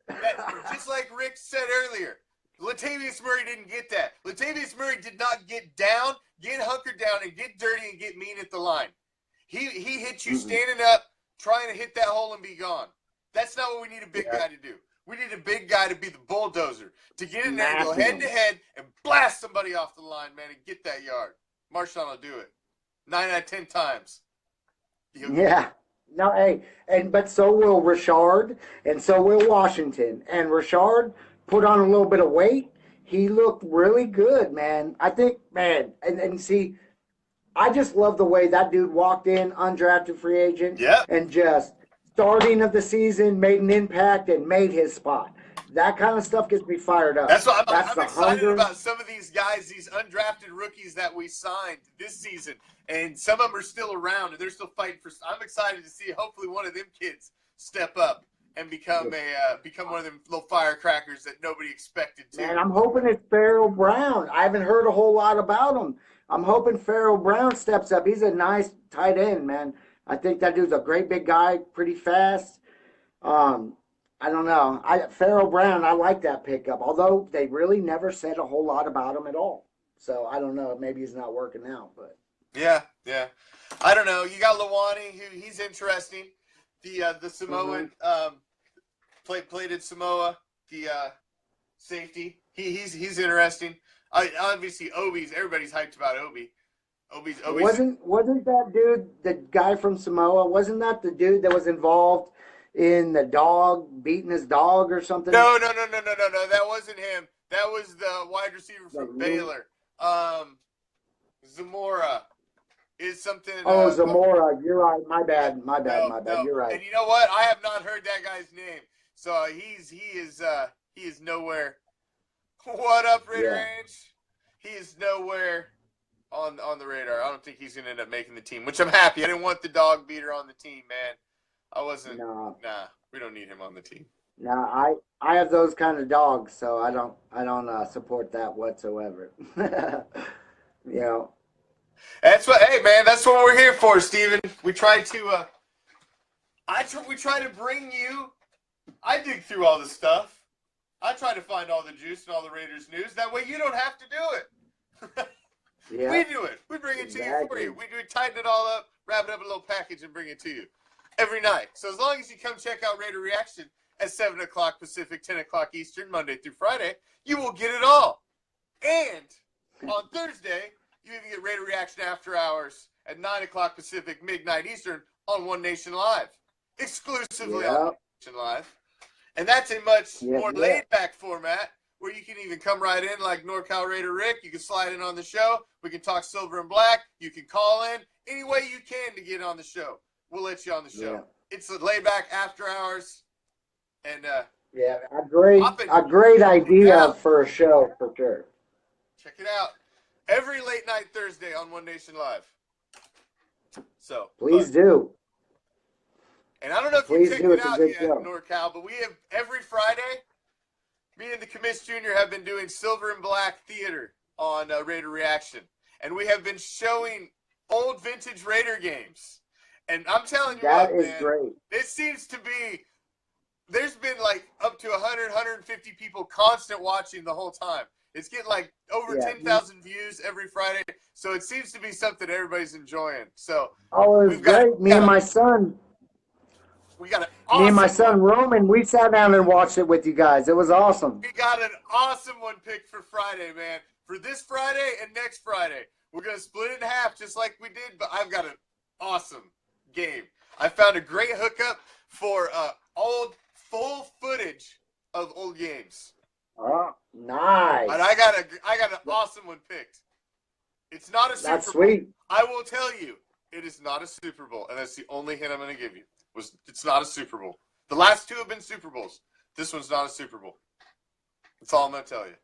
Just like Rick said earlier, Latavius Murray didn't get that. Latavius Murray did not get down, get hunkered down, and get dirty and get mean at the line. He hit you standing up, trying to hit that hole and be gone. That's not what we need a big guy to do. We need a big guy to be the bulldozer, to get in there, go head to head, and blast somebody off the line, man, and get that yard. Marshawn will do it 9 out of 10 times. Yeah. No, hey, but so will Richard, and so will Washington. And Richard put on a little bit of weight. He looked really good, man. I think, man, and see, I just love the way that dude walked in, undrafted free agent, and just starting of the season made an impact and made his spot. That kind of stuff gets me fired up. That's what I'm excited about. Some of these guys, these undrafted rookies that we signed this season, and some of them are still around and they're still fighting for. I'm excited to see hopefully one of them kids step up and become one of them little firecrackers that nobody expected to. Man, I'm hoping it's Farrell Brown. I haven't heard a whole lot about him. I'm hoping Farrell Brown steps up. He's a nice tight end, man. I think that dude's a great big guy, pretty fast. I don't know. Farrell Brown, I like that pickup, although they really never said a whole lot about him at all. So I don't know. Maybe he's not working out, but yeah. I don't know. You got Lawani, who he's interesting. The Samoan played in Samoa. The safety, he's interesting. Obviously Obi's. Everybody's hyped about Obi. Obi's wasn't that dude the guy from Samoa? Wasn't that the dude that was involved in the dog beating his dog or something? No. That wasn't him. That was the wide receiver from Baylor. Zamora is something. Oh, Zamora. You're right. My bad. No. You're right. And you know what? I have not heard that guy's name. So he is nowhere. What up, Raider Ranch? He is nowhere on the radar. I don't think he's gonna end up making the team, which I'm happy. I didn't want the dog beater on the team, man. I wasn't. Nah, we don't need him on the team. Nah, I have those kind of dogs, so I don't support that whatsoever. You know. That's what. Hey, man, that's what we're here for, Steven. We try to. We try to bring you. I dig through all the stuff. I try to find all the juice and all the Raiders news. That way, you don't have to do it. Yeah. We do it. We bring it to you for you. We tighten it all up, wrap it up in a little package, and bring it to you every night. So as long as you come check out Raider Reaction at 7 o'clock Pacific, 10 o'clock Eastern, Monday through Friday, you will get it all. And on Thursday, you even get Raider Reaction After Hours at 9 o'clock Pacific, midnight Eastern on One Nation Live. Exclusively on One Nation Live. And that's a much more laid-back format where you can even come right in like NorCalRaiderRick. You can slide in on the show. We can talk silver and black. You can call in any way you can to get on the show. We'll let you on the show. Yeah. It's a laid-back after hours. And a great idea for a show for sure. Check it out. Every late night Thursday on One Nation Live. So please do. And I don't know if you checked it out yet, NorCal, but we have every Friday, me and the Commish Jr. have been doing Silver and Black Theater on Raider Reaction. And we have been showing old vintage Raider games. And I'm telling you that is great. It seems to be, there's been like up to 100, 150 people constant watching the whole time. It's getting like over 10,000 views every Friday. So it seems to be something everybody's enjoying. So it was great. Me and my son Roman, we sat down and watched it with you guys. It was awesome. We got an awesome one picked for Friday, man. For this Friday and next Friday. We're going to split it in half just like we did, but I've got an awesome game. I found a great hookup for old full footage of old games. Oh, nice. And I got an awesome one picked. It's not a Super Bowl. That's sweet. I will tell you, it is not a Super Bowl, and that's the only hint I'm going to give you. It's not a Super Bowl. The last two have been Super Bowls. This one's not a Super Bowl. That's all I'm going to tell you.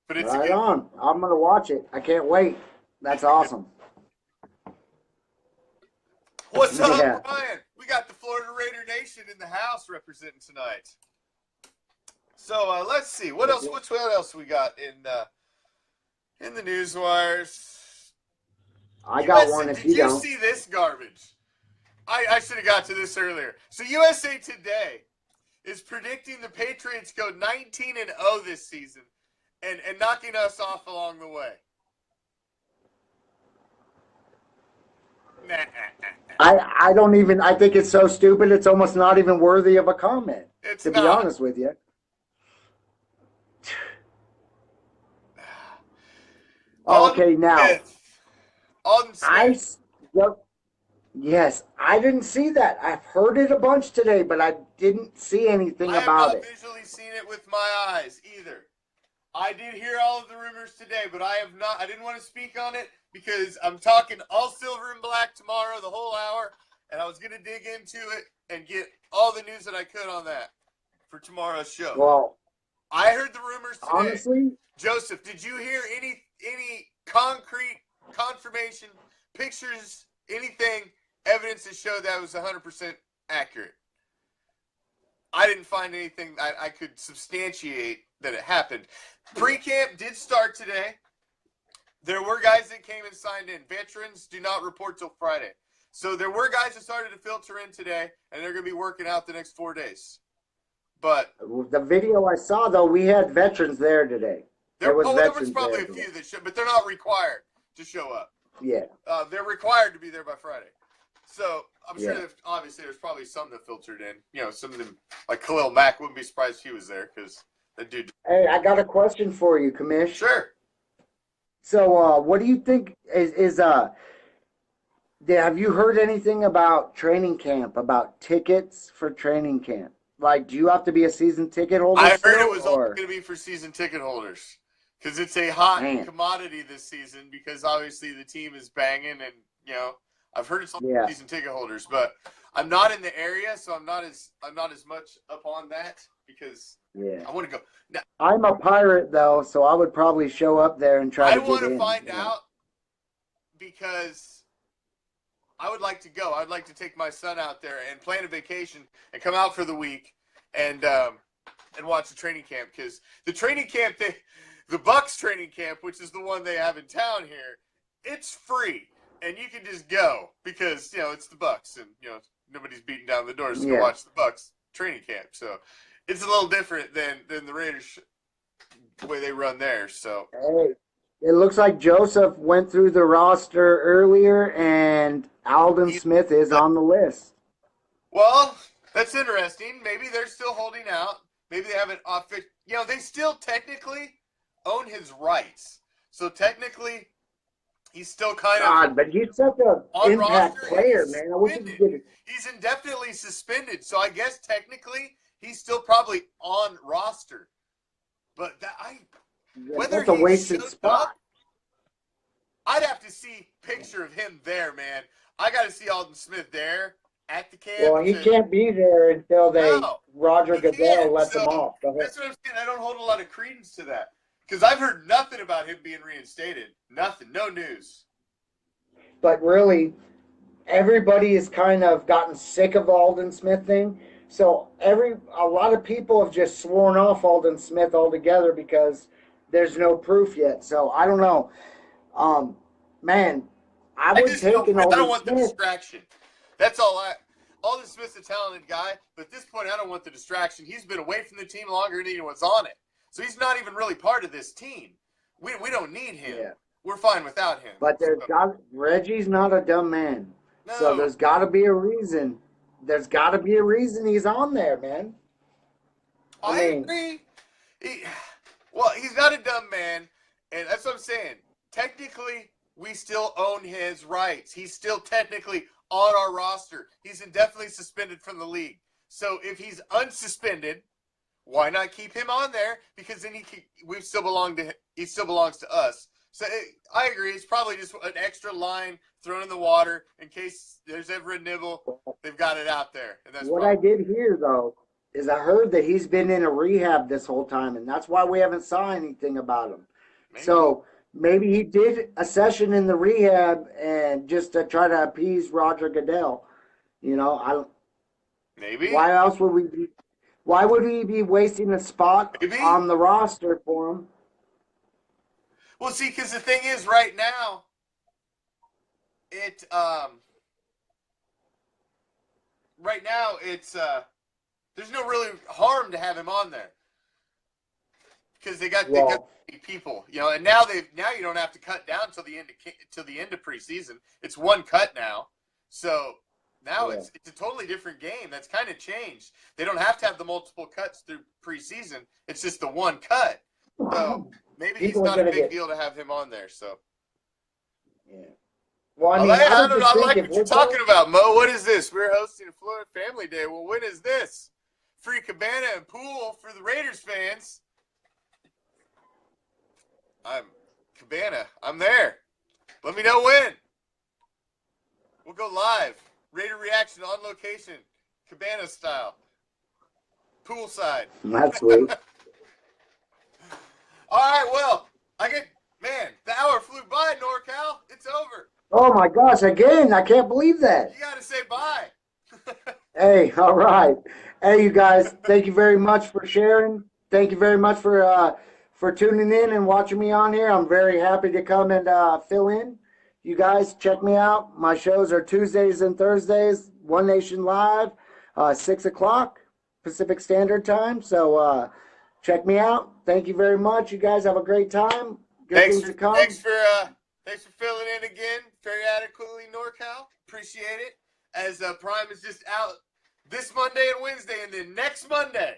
But it's right on. I'm going to watch it. I can't wait. That's awesome. What's up, Brian? We got the Florida Raider Nation in the house representing tonight. So let's see. What else we got in the news wires? I got one if you don't. Did you see this garbage? I should have got to this earlier. So USA Today is predicting the Patriots go 19-0 this season and knocking us off along the way. I don't even. I think it's so stupid. It's almost not even worthy of a comment. It's To not. be honest with you. Okay, now Alden I. Smith. Yep. Yes, I didn't see that. I've heard it a bunch today, but I didn't see anything I have about not it. visually seen it with my eyes either. I did hear all of the rumors today, but I have not. I didn't want to speak on it because I'm talking all silver and black tomorrow, the whole hour, and I was going to dig into it and get all the news that I could on that for tomorrow's show. Well, I heard the rumors today. honestly, Joseph, did you hear any concrete confirmation, pictures, anything, evidence that showed that was 100% accurate? I didn't find anything I could substantiate that it happened. Pre-camp did start today. There were guys that came and signed in. Veterans do not report till Friday. So there were guys that started to filter in today, and they're going to be working out the next 4 days. But the video I saw, though, we had veterans there today. there was veterans probably there a few today. that should, but they're not required to show up. Yeah. They're required to be there by Friday. So I'm sure Yeah. that obviously there's probably some that filtered in. You know, some of them, like Khalil Mack, wouldn't be surprised if he was there because that dude. Hey, I got a question for you, Commish. Sure. So, what do you think have you heard anything about training camp, about tickets for training camp? Like, do you have to be a season ticket holder? I heard still, it was only or? going to be for season ticket holders because it's a hot Man. commodity this season because obviously the team is banging and, you know, I've heard it's only Yeah. season ticket holders, but I'm not in the area, so I'm not as much up on that because Yeah. I want to go. Now, I'm a pirate, though, so I would probably show up there and try I to get want in. to find you know? out because I would like to go. I'd like to take my son out there and plan a vacation and come out for the week and watch the training camp because the training camp, the Bucks training camp, which is the one they have in town here, it's free and you can just go because, you know, it's the Bucks and, you know, nobody's beating down the doors to go watch the Bucks training camp. So it's a little different than the Raiders the way they run theirs. So Hey, it looks like Joseph went through the roster earlier, and Alden Smith is on the list. well, that's interesting. Maybe they're still holding out. Maybe they haven't you know, they still technically own his rights. So technically, he's still kind of God, but he's such an on impact roster. player, He's man. I wish he suspended. could get it. He's indefinitely suspended. So I guess technically he's still probably on roster. But whether That's a he wasted showed spot. up, I'd have to see picture of him there, man. I got to see Alden Smith there at the camp. Well, he can't be there until Roger he Goodell can't. lets So him off. that's what I'm saying. I don't hold a lot of credence to that because I've heard nothing about him being reinstated. Nothing. No news. But really, everybody has kind of gotten sick of Alden Smith thing. So a lot of people have just sworn off Alden Smith altogether because there's no proof yet. So I don't know. Man, I would take an I don't Alden want the Smith. distraction. That's all. Alden Smith's a talented guy, but at this point, I don't want the distraction. He's been away from the team longer than he was on it, so he's not even really part of this team. We don't need him. Yeah. We're fine without him. But Reggie's not a dumb man. No. So there's got to be a reason. There's got to be a reason he's on there, man. I agree. He's not a dumb man, and that's what I'm saying. Technically, we still own his rights. He's still technically on our roster. He's indefinitely suspended from the league. So if he's unsuspended, why not keep him on there? Because then he still belongs to us. So I agree. It's probably just an extra line thrown in the water in case there's ever a nibble. They've got it out there, and that's what I did hear though is I heard that he's been in a rehab this whole time, and that's why we haven't saw anything about him. Maybe. So maybe he did a session in the rehab and just to try to appease Roger Goodell. You know, I don't. Maybe. Why else would we be? Why would we be wasting a spot on the roster for him? Well, see, because the thing is, right now, there's no really harm to have him on there because they got people, you know, and now you don't have to cut down till the end of preseason. It's one cut now, so Now Yeah. it's a totally different game. That's kind of changed. They don't have to have the multiple cuts through preseason. It's just the one cut. So maybe he's People are not a gonna big get- deal to have him on there. So Yeah. Well, I I mean, like, I I would don't know, just I think like if what you're we're talking both- about, Mo. What is this? We're hosting a Florida Family Day. Well, when is this? Free cabana and pool for the Raiders fans. I'm there. Let me know when. We'll go live. Raider reaction on location. Cabana style. Poolside. That's sweet. All right, well, the hour flew by, NorCal. It's over. Oh my gosh! Again, I can't believe that. You got to say bye. Hey, all right. Hey, you guys, thank you very much for sharing. Thank you very much for tuning in and watching me on here. I'm very happy to come and fill in. You guys, check me out. My shows are Tuesdays and Thursdays, One Nation Live, 6 o'clock Pacific Standard Time. So check me out. Thank you very much. You guys have a great time. Good things to come. Thanks for filling in again very adequately, NorCal. Appreciate it. As Prime is just out this Monday and Wednesday, and then next Monday,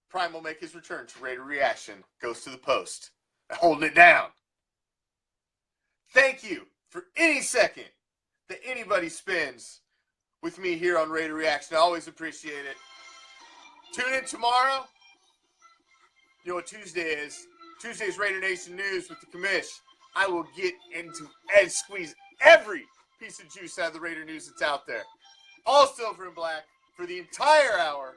Prime will make his return to Raider Reaction. Goes to the post. Holding it down. Thank you for any second that anybody spends with me here on Raider Reaction. I always appreciate it. Tune in tomorrow. You know what Tuesday is? Tuesday's Raider Nation News with the Commish. I will get into and squeeze every piece of juice out of the Raider news that's out there. All silver and black for the entire hour.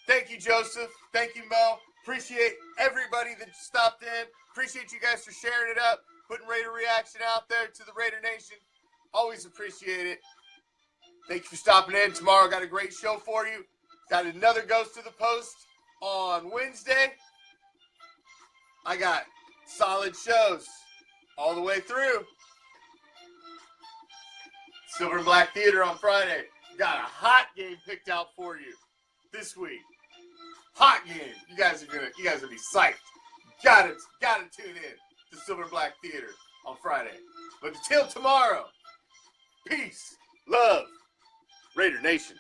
Thank you, Joseph. Thank you, Mo. Appreciate everybody that stopped in. Appreciate you guys for sharing it up, putting Raider Reaction out there to the Raider Nation. Always appreciate it. Thank you for stopping in. Tomorrow got a great show for you. Got another Goes to the Post on Wednesday. I got solid shows all the way through. Silver and Black Theater on Friday. Got a hot game picked out for you this week. Hot game. You guys are gonna be psyched. Gotta tune in to Silver and Black Theater on Friday. But until tomorrow, peace, love, Raider Nation.